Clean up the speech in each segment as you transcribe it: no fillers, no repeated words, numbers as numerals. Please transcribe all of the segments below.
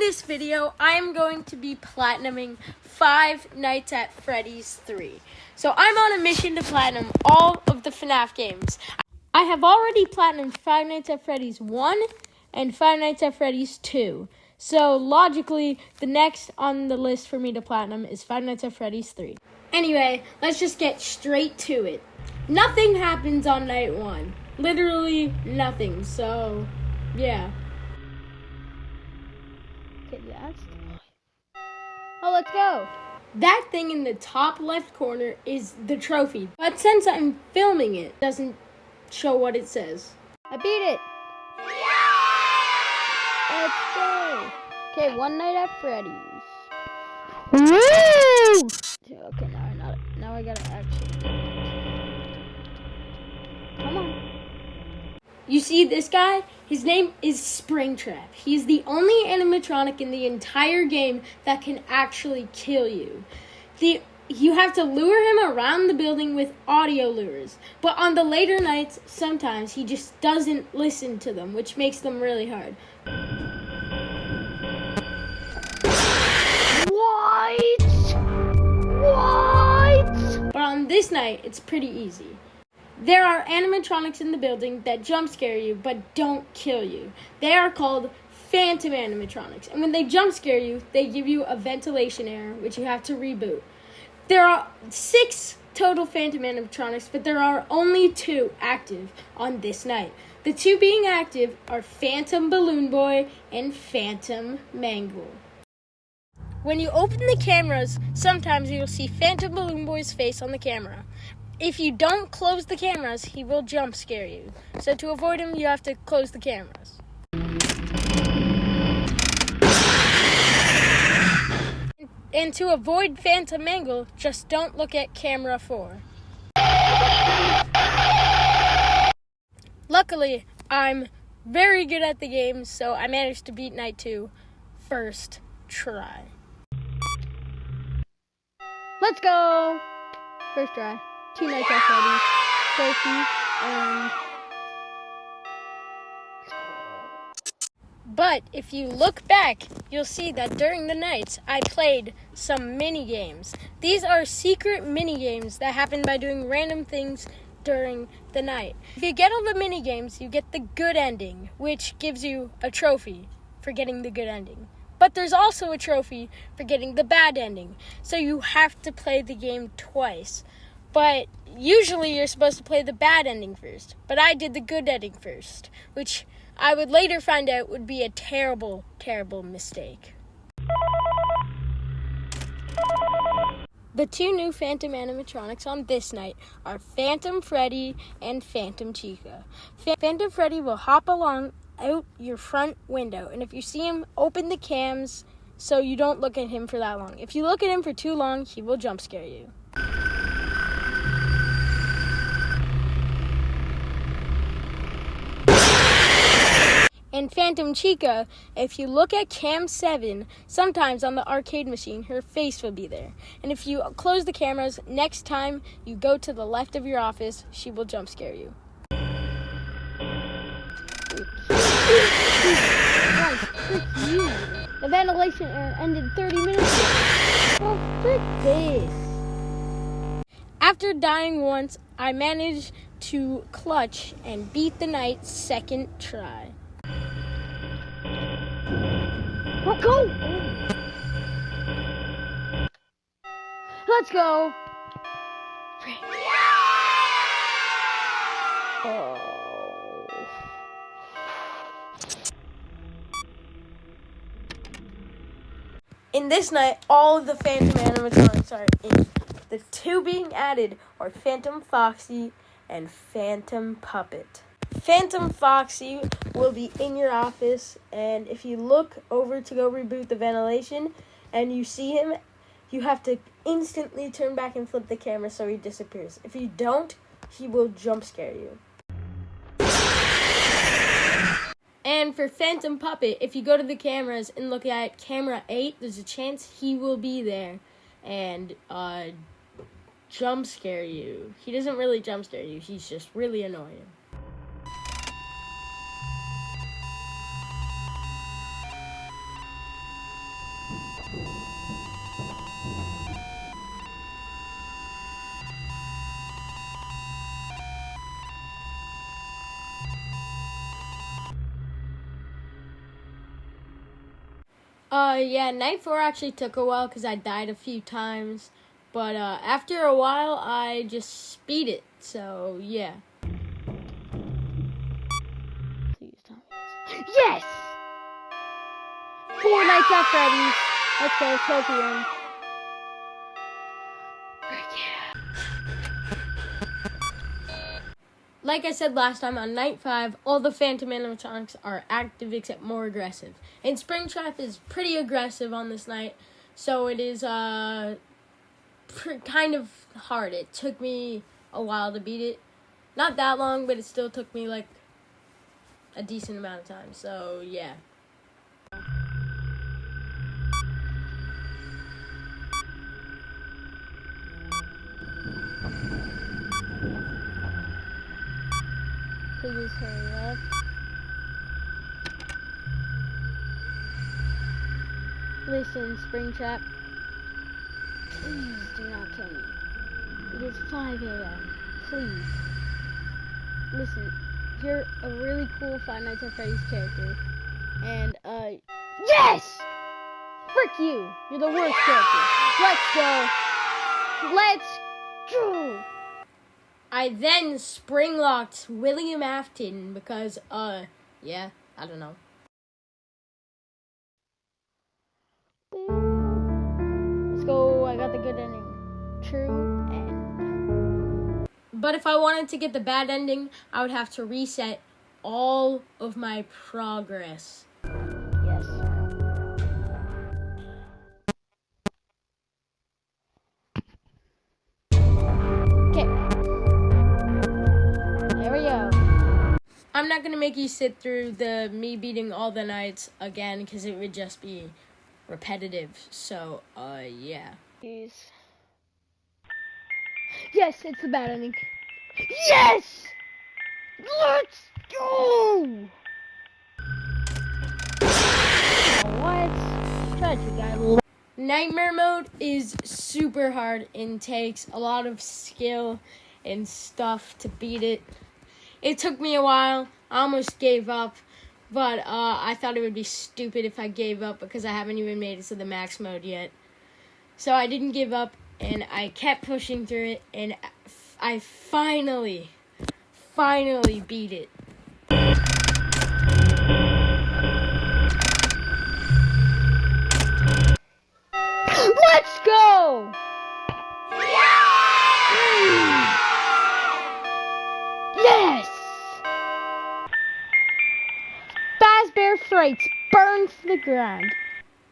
this video, I am going to be platinuming Five Nights at Freddy's 3. So I'm on a mission to platinum all of the FNAF games. I have already platinumed Five Nights at Freddy's 1 and Five Nights at Freddy's 2. So logically, the next on the list for me to platinum is Five Nights at Freddy's 3. Anyway, let's just get straight to it. Nothing happens on night 1. Literally nothing, so yeah. Okay, oh, let's go. That thing in the top left corner is the trophy. But since I'm filming it, it doesn't show what it says. I beat it. Let's go. Okay, One Night at Freddy's. Woo! Okay, now I gotta actually. Come on. You see this guy? His name is Springtrap. He's the only animatronic in the entire game that can actually kill you. You have to lure him around the building with audio lures. But on the later nights, sometimes he just doesn't listen to them, which makes them really hard. What? But on this night, it's pretty easy. There are animatronics in the building that jump scare you but don't kill you. They are called phantom animatronics. And when they jump scare you, they give you a ventilation error, which you have to reboot. There are 6 total phantom animatronics, but there are only 2 active on this night. The 2 being active are Phantom Balloon Boy and Phantom Mangle. When you open the cameras, sometimes you'll see Phantom Balloon Boy's face on the camera. If you don't close the cameras, he will jump scare you. So to avoid him, you have to close the cameras. And to avoid Phantom Mangle, just don't look at camera 4. Luckily, I'm very good at the game, so I managed to beat Night 2 first try. Let's go! First try. 2 Nights at Freddy's, Sophie, and... But if you look back, you'll see that during the nights, I played some mini-games. These are secret mini-games that happen by doing random things during the night. If you get all the mini-games, you get the good ending, which gives you a trophy for getting the good ending. But there's also a trophy for getting the bad ending, so you have to play the game twice. But usually you're supposed to play the bad ending first. But I did the good ending first, which I would later find out would be a terrible, terrible mistake. The 2 new Phantom animatronics on this night are Phantom Freddy and Phantom Chica. Phantom Freddy will hop along out your front window, and if you see him, open the cams so you don't look at him for that long. If you look at him for too long, he will jump scare you. And Phantom Chica, if you look at cam 7, sometimes on the arcade machine, her face will be there. And if you close the cameras, next time you go to the left of your office, she will jump scare you. The ventilation error ended 30 minutes ago. Oh, frick this. After dying once, I managed to clutch and beat the night second try. Go! Let's go! Oh. In this night, all of the Phantom animatronics are in. The 2 being added are Phantom Foxy and Phantom Puppet. Phantom Foxy will be in your office, and if you look over to go reboot the ventilation and you see him, you have to instantly turn back and flip the camera so he disappears. If you don't, he will jump scare you. And for Phantom Puppet, if you go to the cameras and look at camera 8, there's a chance he will be there and jump scare you. He doesn't really jump scare you, he's just really annoying. Yeah, night 4 actually took a while because I died a few times. But after a while, I just beat it. So, yeah. Please tell me this. Yes! 4 nights at Freddy's. Let's go, trophy room. Like I said last time, on night 5, all the Phantom animatronics are active except more aggressive. And Springtrap is pretty aggressive on this night, so it is kind of hard. It took me a while to beat it. Not that long, but it still took me like a decent amount of time, so yeah. Please hurry up. Listen, Springtrap. Please do not kill me. It is 5 a.m. Please. Listen, you're a really cool Five Nights at Freddy's character. And, yes! Frick you! You're the worst character. Let's go! Let's go! I then spring-locked William Afton because, yeah, I don't know. Let's go, I got the good ending. True end. But if I wanted to get the bad ending, I would have to reset all of my progress. Yes. Okay. There we go. I'm not going to make you sit through me beating all the nights again because it would just be repetitive. So, yeah. Please. Yes, it's the bad ending. Yes! Let's go! What? Tragic guy. Nightmare mode is super hard and takes a lot of skill and stuff to beat it. It took me a while. I almost gave up, but I thought it would be stupid if I gave up because I haven't even made it to the max mode yet. So I didn't give up, and I kept pushing through it, and I finally beat it. Let's go! Yes! Fazbear Frights burn to the ground.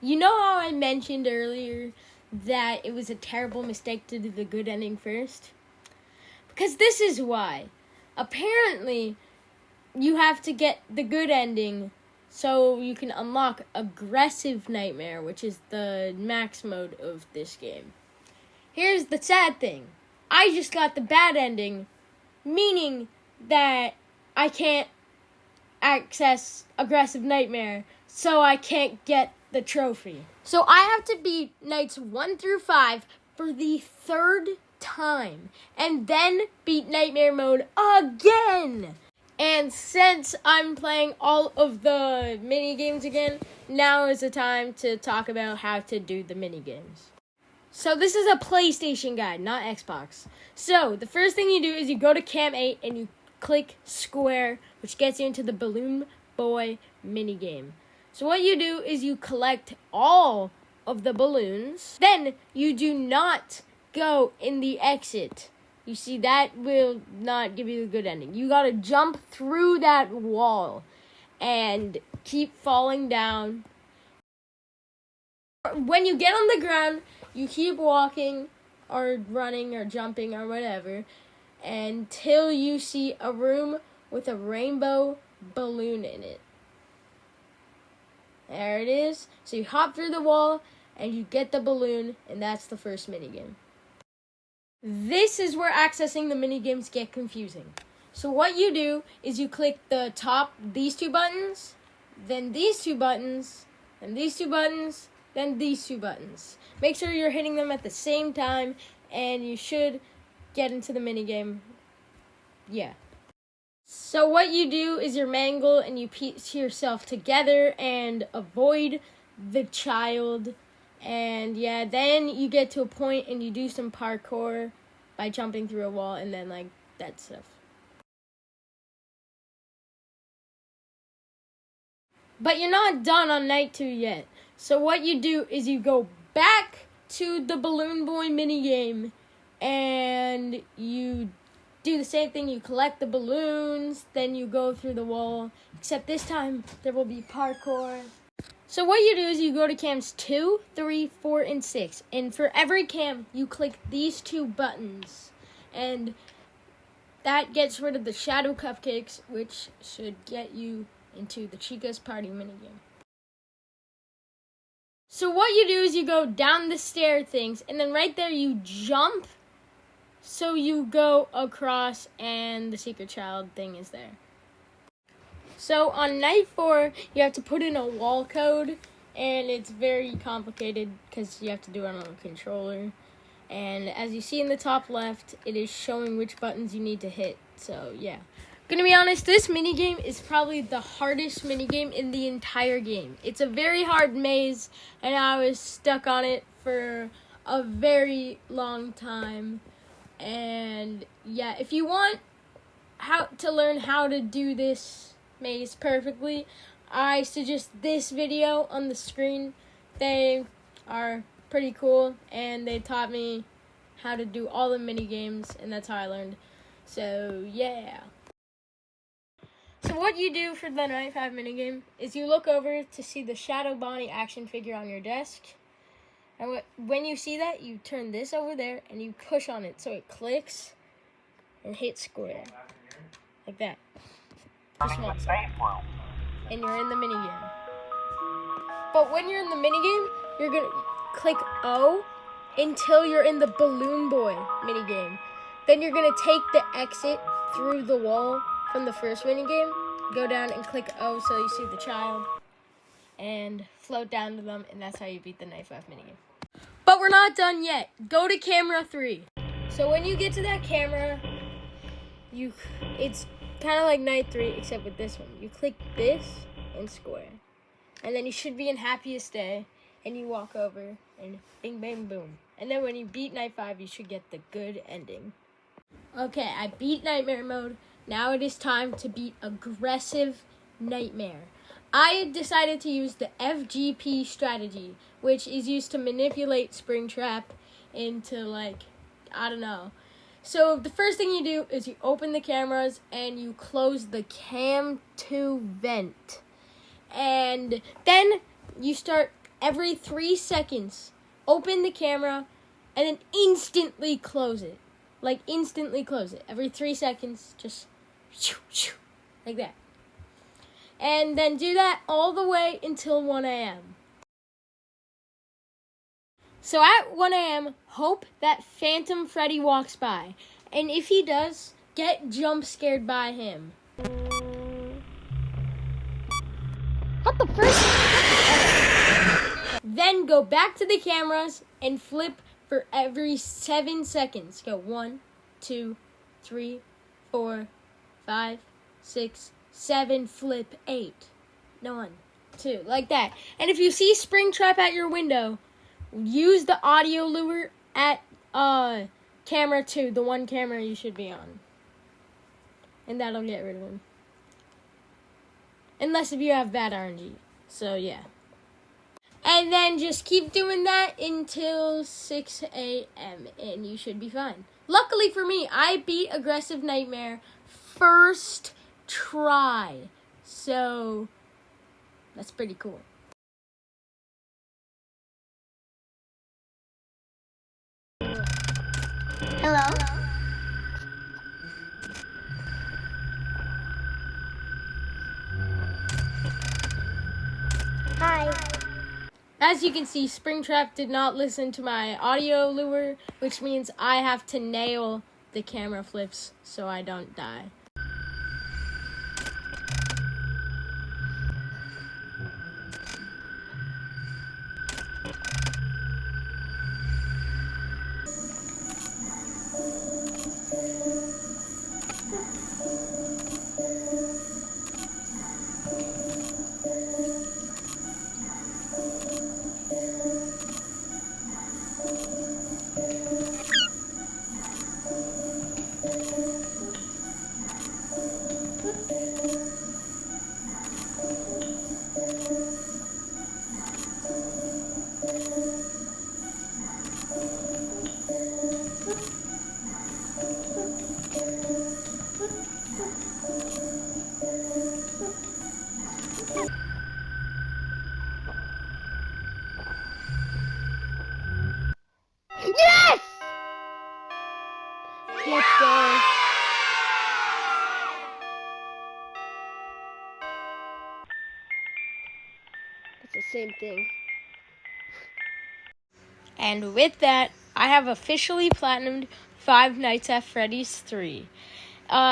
You know how I mentioned earlier that it was a terrible mistake to do the good ending first? Because this is why. Apparently, you have to get the good ending so you can unlock Aggressive Nightmare, which is the max mode of this game. Here's the sad thing. I just got the bad ending, meaning that I can't access Aggressive Nightmare, so I can't get the trophy. So I have to beat nights 1 through 5 for the 3rd time, and then beat Nightmare mode again. And since I'm playing all of the mini games again, now is the time to talk about how to do the mini games. So this is a PlayStation guide, not Xbox. So the first thing you do is you go to Cam 8 and you click square, which gets you into the Balloon Boy mini game. So what you do is you collect all of the balloons. Then you do not go in the exit. You see, that will not give you a good ending. You gotta jump through that wall and keep falling down. When you get on the ground, you keep walking or running or jumping or whatever until you see a room with a rainbow balloon in it. There it is. So you hop through the wall and you get the balloon, and that's the first minigame. This is where accessing the minigames get confusing. So what you do is you click the top, these 2 buttons, then these 2 buttons, then these 2 buttons, then these 2 buttons. Make sure you're hitting them at the same time, and you should get into the minigame. Yeah. So what you do is you mangle and you piece yourself together and avoid the child. And yeah, then you get to a point and you do some parkour by jumping through a wall and then like that stuff. But you're not done on night 2 yet. So what you do is you go back to the Balloon Boy minigame and you do the same thing. You collect the balloons, then you go through the wall, except this time there will be parkour. So what you do is you go to cams 2, 3, 4, and 6. And for every cam, you click these 2 buttons. And that gets rid of the shadow cupcakes, which should get you into the Chica's Party minigame. So what you do is you go down the stair things, and then right there you jump. So you go across, and the secret child thing is there. So on night 4, you have to put in a wall code, and it's very complicated because you have to do it on a controller. And as you see in the top left, it is showing which buttons you need to hit. So yeah. Gonna be honest, this minigame is probably the hardest minigame in the entire game. It's a very hard maze, and I was stuck on it for a very long time. And yeah, if you want how to learn how to do this maze perfectly, I suggest this video on the screen. They are pretty cool, and they taught me how to do all the mini games, and that's how I learned. So yeah. So what you do for the night 5 minigame is you look over to see the Shadow Bonnie action figure on your desk. And when you see that, you turn this over there and you push on it so it clicks and hit square. Like that. Just once. And you're in the minigame. But when you're in the minigame, you're going to click O until you're in the Balloon Boy minigame. Then you're going to take the exit through the wall from the first minigame, go down and click O so you see the child, and float down to them, and that's how you beat the night 5 minigame. But we're not done yet. Go to camera 3. So when you get to that camera, it's kind of like night 3, except with this one. You click this and square, and then you should be in happiest day, and you walk over, and bing, bang, boom. And then when you beat night 5, you should get the good ending. Okay, I beat nightmare mode. Now it is time to beat aggressive nightmare. I decided to use the FGP strategy, which is used to manipulate Springtrap into, like, I don't know. So the first thing you do is you open the cameras and you close the cam 2 vent. And then you start every 3 seconds, open the camera, and then instantly close it. Like, instantly close it. Every 3 seconds, just like that. And then do that all the way until 1 a.m. So at 1 a.m., hope that Phantom Freddy walks by. And if he does, get jump scared by him. What the first? Then go back to the cameras and flip for every 7 seconds. Go 1, 2, 3, 4, 5, 6, 7, flip 8. 1, 2, like that. And if you see Springtrap at your window, use the audio lure at camera 2, the one camera you should be on. And that'll get rid of him. Unless if you have bad RNG. So yeah. And then just keep doing that until 6 a.m. and you should be fine. Luckily for me, I beat Aggressive Nightmare first try. So that's pretty cool. Hello? Hi. As you can see, Springtrap did not listen to my audio lure, which means I have to nail the camera flips so I don't die. same thing. And with that, I have officially platinumed Five Nights at Freddy's 3.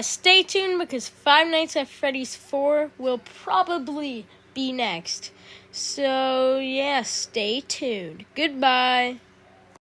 Stay tuned because Five Nights at Freddy's 4 will probably be next. So, yeah, stay tuned. Goodbye.